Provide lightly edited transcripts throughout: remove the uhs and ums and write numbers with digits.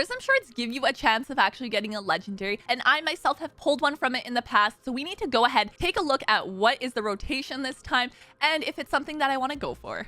Prism Shards give you a chance of actually getting a legendary, and I myself have pulled one from it in the past, so we need to go ahead, take a look at what is the rotation this time, and if it's something that I want to go for.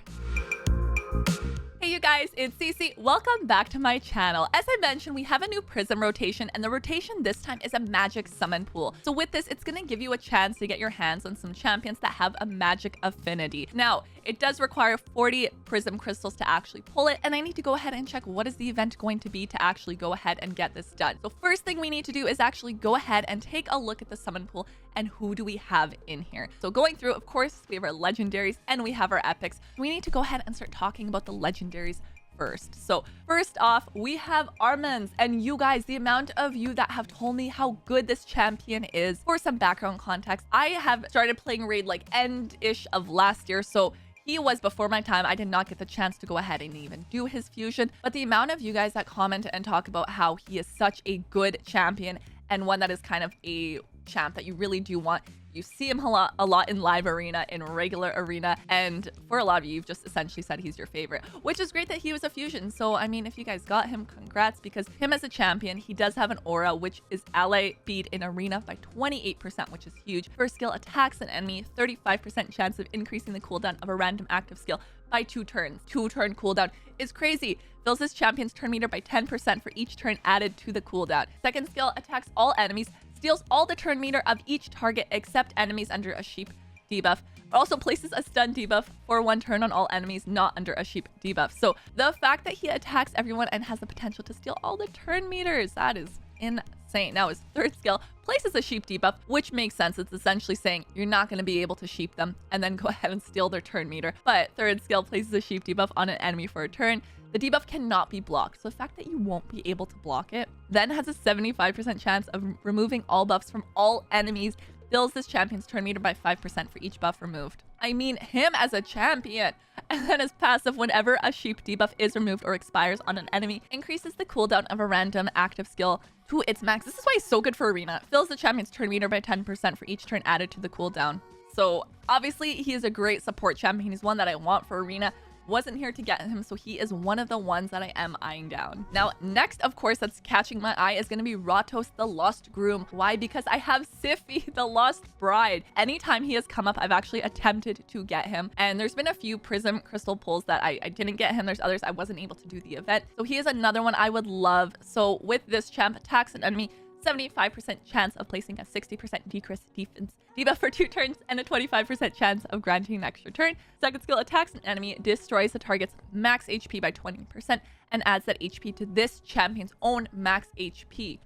Hey you guys, it's Cece. Welcome back to my channel. As I mentioned, we have a new Prism rotation, and the rotation this time is a magic summon pool. So with this, it's going to give you a chance to get your hands on some champions that have a magic affinity. Now, it does require 40 Prism crystals to actually pull it, and I need to go ahead and check what is the event going to be to actually go ahead and get this done. So first thing we need to do is actually go ahead and take a look at the summon pool and who do we have in here. So going through, of course, we have our legendaries and we have our epics. We need to go ahead and start talking about the legendaries first. So first off, we have Armen's, and you guys, the amount of you that have told me how good this champion is. For some background context, I have started playing Raid like end-ish of last year, so he was before my time. I did not get the chance to go ahead and even do his fusion, but the amount of you guys that comment and talk about how he is such a good champion and one that is kind of a champ that you really do want. You see him a lot in live arena, in regular arena, and for a lot of you, you've just essentially said he's your favorite, which is great that he was a fusion. So I mean, if you guys got him, congrats, because him as a champion, he does have an aura, which is ally speed in arena by 28%, which is huge. First skill attacks an enemy, 35% chance of increasing the cooldown of a random active skill by 2 turns. 2-turn cooldown is crazy. Fills his champion's turn meter by 10% for each turn added to the cooldown. Second skill attacks all enemies, steals all the turn meter of each target except enemies under a sheep debuff. Also places a stun debuff for 1 turn on all enemies not under a sheep debuff. So the fact that he attacks everyone and has the potential to steal all the turn meters, that is insane. Now his third skill places a sheep debuff, which makes sense. It's essentially saying you're not going to be able to sheep them and then go ahead and steal their turn meter. But third skill places a sheep debuff on an enemy for a turn. The debuff cannot be blocked, so the fact that you won't be able to block it then has a 75% chance of removing all buffs from all enemies, fills this champion's turn meter by 5% for each buff removed. I mean, him as a champion. And then his passive, whenever a sheep debuff is removed or expires on an enemy, increases the cooldown of a random active skill to its max. This is why he's so good for arena. Fills the champion's turn meter by 10% for each turn added to the cooldown. So obviously he is a great support champion. He's one that I want for arena. Wasn't here to get him, so he is one of the ones that I am eyeing down. Now, next, of course, that's catching my eye is going to be Ratoss, the Lost Groom. Why? Because I have Cece, the Lost Bride. Anytime he has come up, I've actually attempted to get him, and there's been a few Prism Crystal pulls that I didn't get him. There's others I wasn't able to do the event, so he is another one I would love. So with this champ, attacks an enemy, 75% chance of placing a 60% decrease defense debuff for 2 turns and a 25% chance of granting an extra turn. Second skill attacks an enemy, destroys the target's max HP by 20% and adds that HP to this champion's own max HP.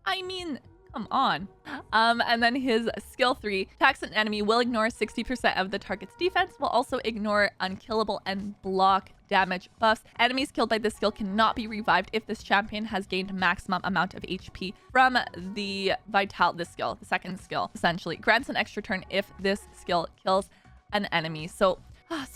I mean, come on. And then his skill 3, attacks an enemy, will ignore 60% of the target's defense, will also ignore unkillable and block damage buffs. Enemies killed by this skill cannot be revived if this champion has gained maximum amount of HP from the this skill, the second skill, essentially. Grants an extra turn if this skill kills an enemy. So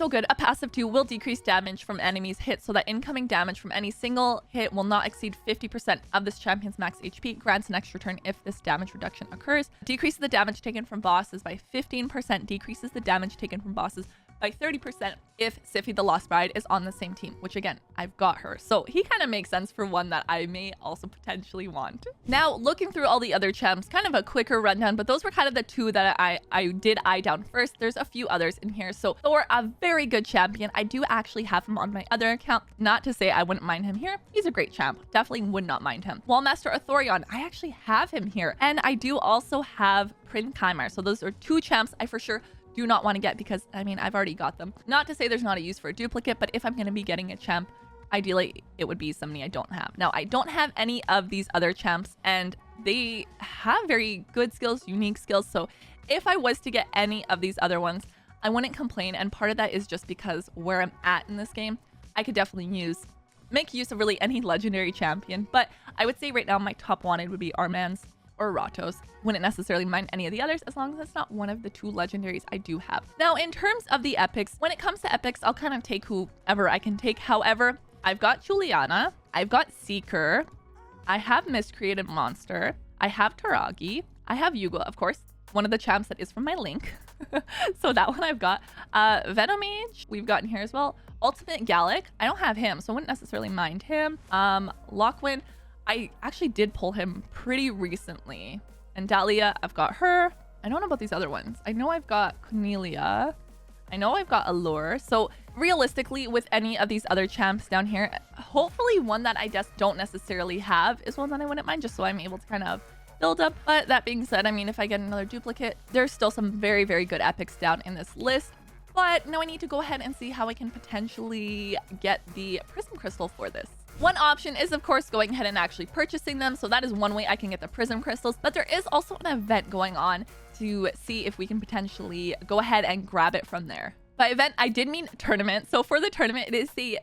good. A passive 2 will decrease damage from enemies hit so that incoming damage from any single hit will not exceed 50% of this champion's max HP. Grants an extra turn if this damage reduction occurs. Decreases the damage taken from bosses by 15%. Decreases the damage taken from bosses by 30% if Cece the Lost Bride is on the same team, which again, I've got her. So he kind of makes sense for one that I may also potentially want. Now, looking through all the other champs, kind of a quicker rundown, but those were kind of the 2 that I did eye down first. There's a few others in here. So Thor, a very good champion. I do actually have him on my other account. Not to say I wouldn't mind him here. He's a great champ. Definitely would not mind him. Wallmaster Athorion, I actually have him here. And I do also have Prin Chimar. So those are 2 champs I for sure do not want to get because, I mean, I've already got them. Not to say there's not a use for a duplicate, but if I'm going to be getting a champ, ideally it would be somebody I don't have. Now, I don't have any of these other champs, and they have very good skills, unique skills. So if I was to get any of these other ones, I wouldn't complain. And part of that is just because where I'm at in this game, I could definitely make use of really any legendary champion. But I would say right now my top wanted would be Armen's or Ratoss. Wouldn't necessarily mind any of the others as long as it's not one of the 2 legendaries I do have. Now, in terms of the epics, when it comes to epics, I'll kind of take whoever I can take. However, I've got Juliana, I've got Seeker, I have Miscreated Monster, I have Taragi, I have Uugo, of course, one of the champs that is from my link. So that one I've got. Venomage, we've got in here as well. Ultimate Gallic, I don't have him, so I wouldn't necessarily mind him. Lockwind, I actually did pull him pretty recently. And Dahlia, I've got her. I don't know about these other ones. I know I've got Cornelia. I know I've got Allure. So realistically, with any of these other champs down here, hopefully one that I just don't necessarily have is one that I wouldn't mind, just so I'm able to kind of build up. But that being said, I mean, if I get another duplicate, there's still some very, very good epics down in this list. But now I need to go ahead and see how I can potentially get the Prism Crystal for this. One option is, of course, going ahead and actually purchasing them. So that is one way I can get the Prism Crystals. But there is also an event going on to see if we can potentially go ahead and grab it from there. By event, I did mean tournament. So for the tournament, it is the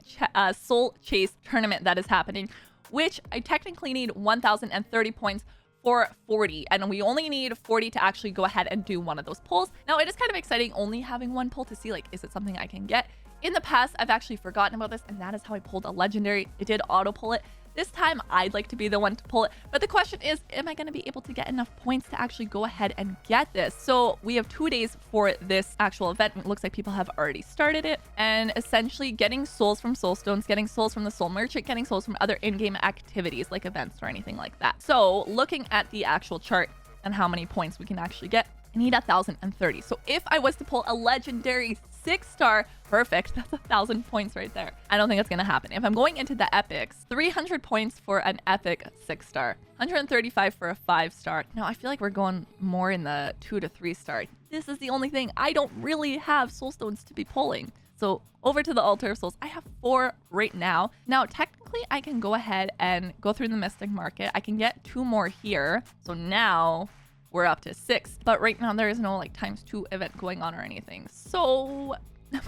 Soul Chase tournament that is happening, which I technically need 1,030 points for 40, and we only need 40 to actually go ahead and do one of those pulls. Now, it is kind of exciting only having one pull to see, like, is it something I can get? In the past, I've actually forgotten about this, and that is how I pulled a legendary. It did auto pull it. This time, I'd like to be the one to pull it. But the question is, am I going to be able to get enough points to actually go ahead and get this? So we have 2 days for this actual event. It looks like people have already started it. And essentially getting souls from soul stones, getting souls from the soul merchant, getting souls from other in-game activities like events or anything like that. So looking at the actual chart and how many points we can actually get, I need 1,030. So if I was to pull a legendary 6-star, perfect. That's 1,000 points right there. I don't think that's going to happen. If I'm going into the epics, 300 points for an epic 6-star, 135 for a 5-star. Now, I feel like we're going more in the 2 to 3-star. This is the only thing. I don't really have soul stones to be pulling. So over to the Altar of Souls. I have 4 right now. Now, technically, I can go ahead and go through the Mystic Market. I can get 2 more here. So now we're up to 6, but right now there is no like ×2 event going on or anything. So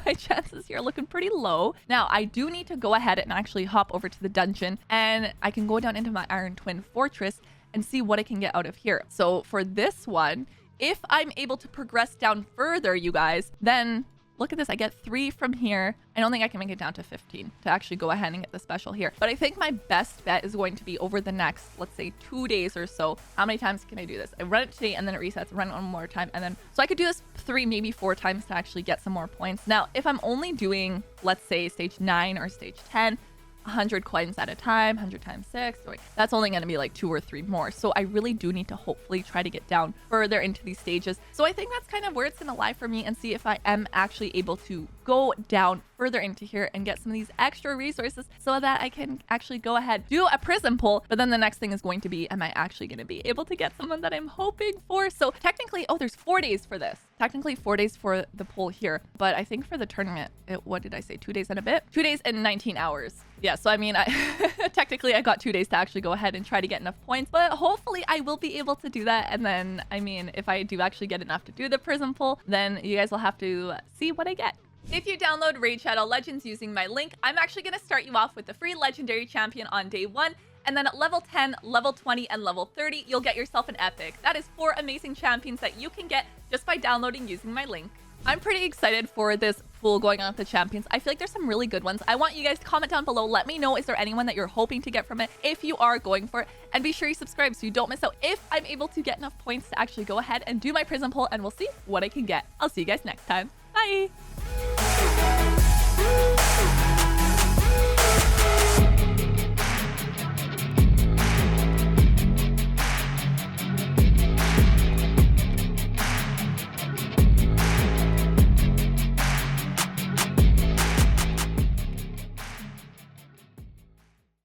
my chances here are looking pretty low. Now I do need to go ahead and actually hop over to the dungeon, and I can go down into my Iron Twin Fortress and see what I can get out of here. So for this one, if I'm able to progress down further, you guys, then look at this. I get 3 from here. I don't think I can make it down to 15 to actually go ahead and get the special here. But I think my best bet is going to be over the next, let's say, 2 days or so. How many times can I do this? I run it today and then it resets. Run it one more time. And then, so I could do this 3, maybe 4 times to actually get some more points. Now, if I'm only doing, let's say, stage 9 or stage 10, 100 coins at a time, 100 times 6, that's only going to be like 2 or 3 more. So I really do need to hopefully try to get down further into these stages. So I think that's kind of where it's going to lie for me, and see if I am actually able to go down further into here and get some of these extra resources so that I can actually go ahead, do a prism pull. But then the next thing is going to be, am I actually going to be able to get someone that I'm hoping for? So technically, oh, there's 4 days for this. Technically 4 days for the pull here. But I think for the tournament, what did I say? 2 days and a bit? 2 days and 19 hours. Yeah, so I mean, technically I got 2 days to actually go ahead and try to get enough points, but hopefully I will be able to do that. And then, I mean, if I do actually get enough to do the prism pull, then you guys will have to see what I get. If you download Raid Shadow Legends using my link, I'm actually going to start you off with the free legendary champion on day 1. And then at level 10, level 20, and level 30, you'll get yourself an epic. That is 4 amazing champions that you can get just by downloading using my link. I'm pretty excited for this pool going on with the champions. I feel like there's some really good ones. I want you guys to comment down below. Let me know, is there anyone that you're hoping to get from it if you are going for it? And be sure you subscribe so you don't miss out if I'm able to get enough points to actually go ahead and do my prism pull, and we'll see what I can get. I'll see you guys next time. Bye!